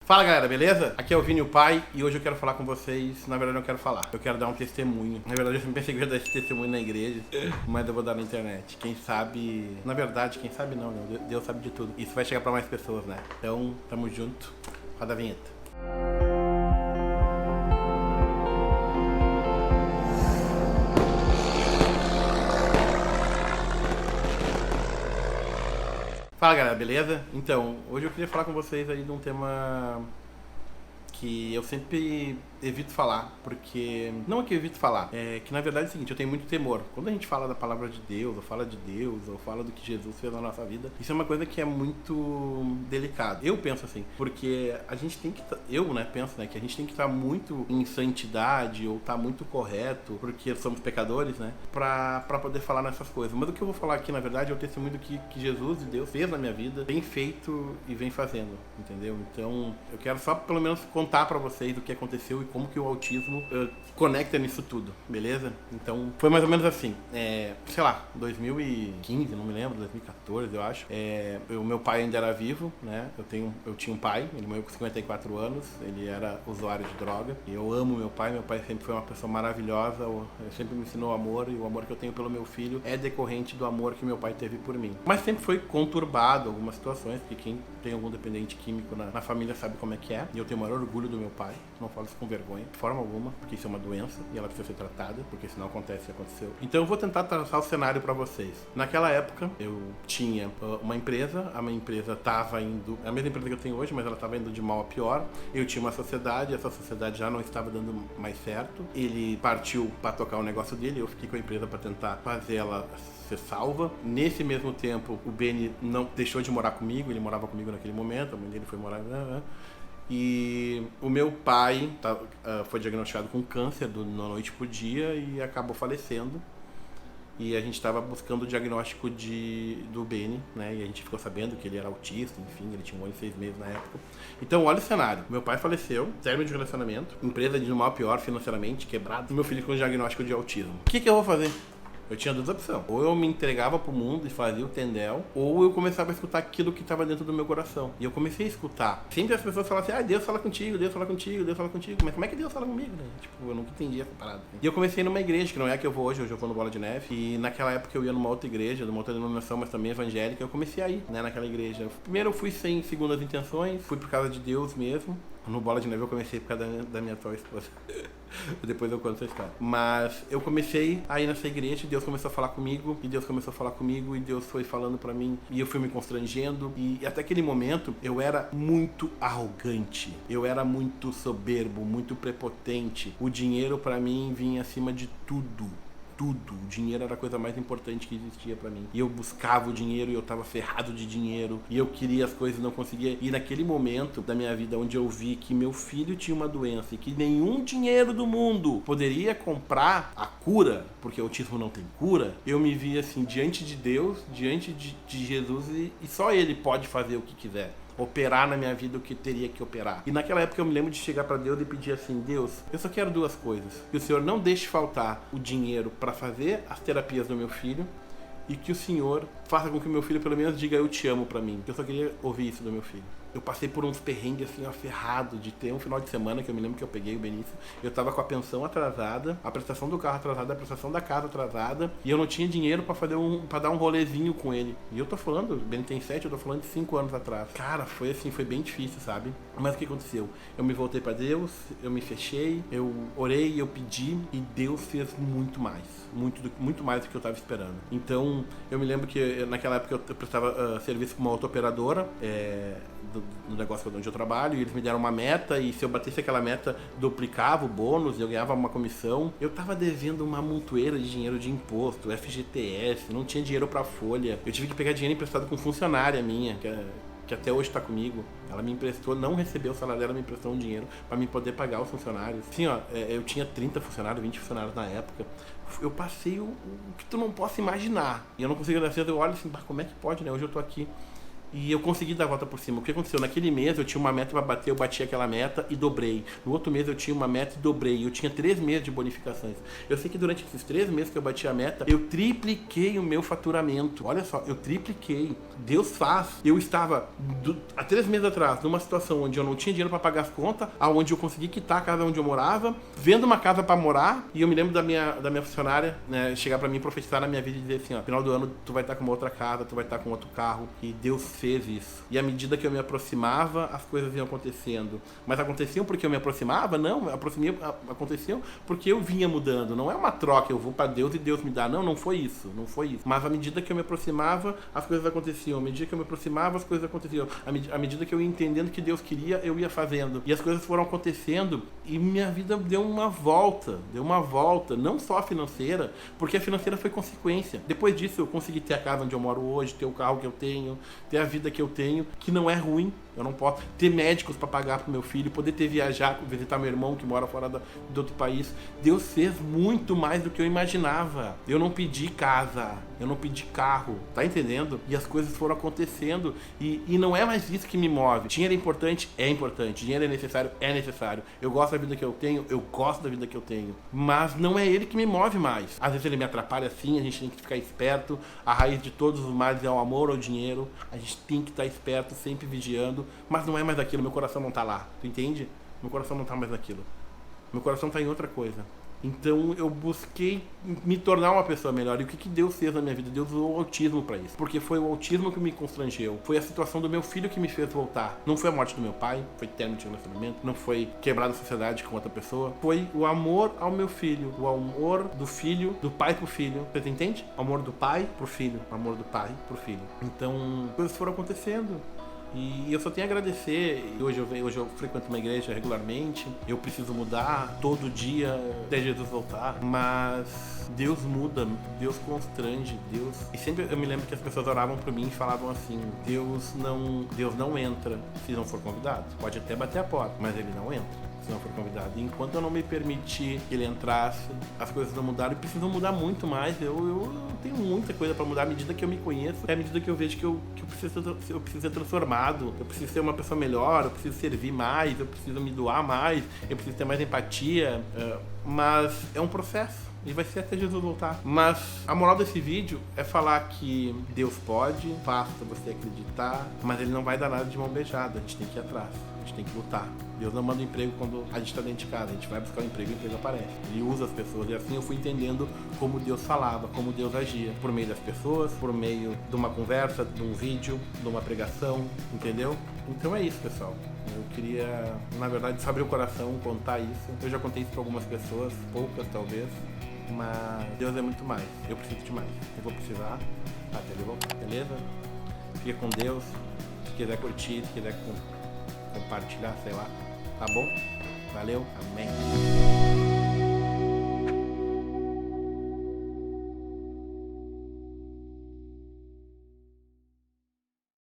Fala galera, beleza? Aqui é o Vini, o pai, e hoje eu quero falar com vocês. Na verdade eu não quero falar, eu quero dar um testemunho. Na verdade eu sempre pensei que eu ia dar esse testemunho na igreja, mas eu vou dar na internet. Quem sabe, na verdade, quem sabe não, né? Deus sabe de tudo. Isso vai chegar pra mais pessoas, né? Então, tamo junto. Roda a vinheta. Fala galera, beleza? Então, hoje eu queria falar com vocês aí de um tema que eu sempre evito falar, porque... Não é que eu evito falar, é que na verdade é o seguinte, eu tenho muito temor. Quando a gente fala da palavra de Deus, ou fala de Deus, ou fala do que Jesus fez na nossa vida, isso é uma coisa que é muito delicada. Eu penso assim, porque a gente tem que... penso, que a gente tem que estar muito em santidade, ou estar muito correto, porque somos pecadores, né? Pra poder falar nessas coisas. Mas o que eu vou falar aqui, na verdade, é o testemunho do que Jesus e Deus fez na minha vida, tem feito e vem fazendo, entendeu? Então, eu quero só, pelo menos, contar pra vocês o que aconteceu e como que o autismo conecta nisso tudo, beleza? Então, foi mais ou menos assim, 2015, não me lembro, 2014, eu acho. O meu pai ainda era vivo, né? Eu tinha um pai, ele morreu com 54 anos, ele era usuário de droga. E eu amo meu pai sempre foi uma pessoa maravilhosa, ele sempre me ensinou amor, e o amor que eu tenho pelo meu filho é decorrente do amor que meu pai teve por mim. Mas sempre foi conturbado algumas situações, porque quem tem algum dependente químico na família sabe como é que é, e eu tenho o maior orgulho do meu pai. Não falo isso com vergonha, de forma alguma, porque isso é uma doença e ela precisa ser tratada, porque senão acontece o que aconteceu. Então eu vou tentar traçar o cenário pra vocês. Naquela época, eu tinha uma empresa, a minha empresa estava indo, é a mesma empresa que eu tenho hoje, mas ela estava indo de mal a pior. Eu tinha uma sociedade, essa sociedade já não estava dando mais certo. Ele partiu para tocar o negócio dele, eu fiquei com a empresa para tentar fazer ela ser salva. Nesse mesmo tempo, o Benny não deixou de morar comigo, ele morava comigo naquele momento, a mãe dele foi morar... E o meu pai foi diagnosticado com câncer da noite pro dia e acabou falecendo. E a gente estava buscando o diagnóstico do Benny, né? E a gente ficou sabendo que ele era autista, enfim, ele tinha 1 ano e 6 meses na época. Então, olha o cenário. Meu pai faleceu, término de relacionamento, empresa de mal a pior financeiramente, quebrado, e meu filho com diagnóstico de autismo. O que eu vou fazer? Eu tinha duas opções. Ou eu me entregava pro mundo e fazia o tendel, ou eu começava a escutar aquilo que estava dentro do meu coração. E eu comecei a escutar. Sempre as pessoas falavam assim, Deus fala contigo, Deus fala contigo, Deus fala contigo. Mas como é que Deus fala comigo, né? Tipo, eu nunca entendi essa parada. E eu comecei numa igreja, que não é a que eu vou hoje eu vou no Bola de Neve. E naquela época eu ia numa outra igreja, numa outra denominação, mas também evangélica. Eu comecei a ir, né, naquela igreja. Primeiro eu fui sem segundas intenções, fui por causa de Deus mesmo. No Bola de Neve eu comecei por causa da minha atual esposa. Depois eu conto essa história. Mas eu comecei a ir nessa igreja, Deus começou a falar comigo, e Deus começou a falar comigo, e Deus foi falando pra mim, e eu fui me constrangendo, e até aquele momento eu era muito arrogante, eu era muito soberbo, muito prepotente. O dinheiro pra mim vinha acima de tudo. Tudo. O dinheiro era a coisa mais importante que existia pra mim. E eu buscava o dinheiro e eu tava ferrado de dinheiro. E eu queria as coisas e não conseguia. E naquele momento da minha vida onde eu vi que meu filho tinha uma doença e que nenhum dinheiro do mundo poderia comprar a cura, porque o autismo não tem cura, eu me vi assim, diante de Deus, diante de Jesus, e só Ele pode fazer o que quiser. Operar na minha vida o que teria que operar. E naquela época eu me lembro de chegar pra Deus e pedir assim, Deus, eu só quero duas coisas. Que o Senhor não deixe faltar o dinheiro pra fazer as terapias do meu filho, e que o Senhor faça com que o meu filho pelo menos diga eu te amo pra mim. Eu só queria ouvir isso do meu filho. Eu passei por uns perrengues assim, ferrado, de ter um final de semana que eu me lembro que eu peguei o Benício. Eu tava com a pensão atrasada, a prestação do carro atrasada, a prestação da casa atrasada, e eu não tinha dinheiro pra dar um rolezinho com ele. E eu tô falando, o Benny tem 7, eu tô falando de 5 anos atrás. Cara, foi assim, foi bem difícil, sabe? Mas o que aconteceu? Eu me voltei pra Deus, eu me fechei, eu orei, eu pedi, e Deus fez muito mais. Muito mais do que eu tava esperando. Então, eu me lembro que naquela época eu prestava serviço com uma autooperadora, do negócio onde eu trabalho, e eles me deram uma meta, e se eu batesse aquela meta, duplicava o bônus, eu ganhava uma comissão. Eu tava devendo uma montoeira de dinheiro de imposto, FGTS, não tinha dinheiro pra folha. Eu tive que pegar dinheiro emprestado com funcionária minha, que até hoje tá comigo. Ela me emprestou, não recebeu o salário dela, me emprestou um dinheiro pra mim poder pagar os funcionários. Sim, eu tinha 30 funcionários, 20 funcionários na época. Eu passei o que tu não possa imaginar. E eu não consigo dar certo, eu olho assim, como é que pode, né? Hoje eu tô aqui. E eu consegui dar a volta por cima. O que aconteceu? Naquele mês eu tinha uma meta para bater, eu bati aquela meta e dobrei. No outro mês eu tinha uma meta e dobrei. Eu tinha 3 meses de bonificações. Eu sei que durante esses 3 meses que eu bati a meta, eu tripliquei o meu faturamento. Olha só, eu tripliquei. Deus faz. Eu estava há 3 meses atrás numa situação onde eu não tinha dinheiro para pagar as contas, aonde eu consegui quitar a casa onde eu morava, vendo uma casa para morar, e eu me lembro da minha funcionária, né, chegar para mim e profetizar na minha vida e dizer assim, ó, final do ano tu vai estar com uma outra casa, tu vai estar com outro carro, e Deus fez isso. E à medida que eu me aproximava, as coisas iam acontecendo. Mas aconteciam porque eu me aproximava? Não, aconteciam porque eu vinha mudando. Não é uma troca, eu vou para Deus e Deus me dá. Não, não foi isso. Mas à medida que eu me aproximava, as coisas aconteciam. À medida que eu me aproximava, as coisas aconteciam. À medida que eu ia entendendo o que Deus queria, eu ia fazendo. E as coisas foram acontecendo e minha vida deu uma volta. Não só a financeira, porque a financeira foi consequência. Depois disso, eu consegui ter a casa onde eu moro hoje, ter o carro que eu tenho, ter a vida que eu tenho, que não é ruim, eu não posso ter médicos para pagar pro meu filho, poder viajar, visitar meu irmão que mora fora de outro país. Deus fez muito mais do que eu imaginava. Eu não pedi casa, eu não pedi carro, tá entendendo? E as coisas foram acontecendo e não é mais isso que me move. Dinheiro é importante? É importante. Dinheiro é necessário? É necessário. Eu gosto da vida que eu tenho? Eu gosto da vida que eu tenho. Mas não é ele que me move mais. Às vezes ele me atrapalha sim, a gente tem que ficar esperto. A raiz de todos os males é o amor ao dinheiro. A gente tem que estar esperto, sempre vigiando. Mas não é mais aquilo, meu coração não tá lá. Tu entende? Meu coração não tá mais naquilo. Meu coração tá em outra coisa. Então eu busquei me tornar uma pessoa melhor. E o que Deus fez na minha vida? Deus usou o autismo para isso. Porque foi o autismo que me constrangeu. Foi a situação do meu filho que me fez voltar. Não foi a morte do meu pai, foi término de relacionamento, não foi quebrar a sociedade com outra pessoa. Foi o amor ao meu filho. O amor do filho, do pai pro filho. Você entende? O amor do pai pro filho. O amor do pai pro filho. Então, coisas foram acontecendo. E eu só tenho a agradecer. Hoje eu frequento uma igreja regularmente. Eu preciso mudar todo dia até Jesus voltar. Mas Deus muda, Deus constrange, Deus. E sempre eu me lembro que as pessoas oravam por mim e falavam assim: Deus não entra se não for convidado. Pode até bater a porta, mas ele não entra se não for convidado. E enquanto eu não me permitir que ele entrasse, as coisas não mudaram e precisam mudar muito mais. Eu tenho muita coisa para mudar à medida que eu me conheço, à medida que eu vejo que eu preciso ser transformado, eu preciso ser uma pessoa melhor, eu preciso servir mais, eu preciso me doar mais, eu preciso ter mais empatia. Mas é um processo. E vai ser até Jesus voltar. Mas a moral desse vídeo é falar que Deus pode, basta você acreditar, mas ele não vai dar nada de mão beijada. A gente tem que ir atrás, a gente tem que lutar. Deus não manda um emprego quando a gente está dentro de casa. A gente vai buscar um emprego e o emprego aparece. Ele usa as pessoas. E assim eu fui entendendo como Deus falava, como Deus agia. Por meio das pessoas, por meio de uma conversa, de um vídeo, de uma pregação, entendeu? Então é isso, pessoal. Eu queria, na verdade, abrir o coração, contar isso. Eu já contei isso para algumas pessoas, poucas talvez. Mas Deus é muito mais. Eu preciso de mais. Eu vou precisar até ele voltar, beleza? Fica com Deus. Se quiser curtir, se quiser compartilhar, sei lá. Tá bom? Valeu. Amém.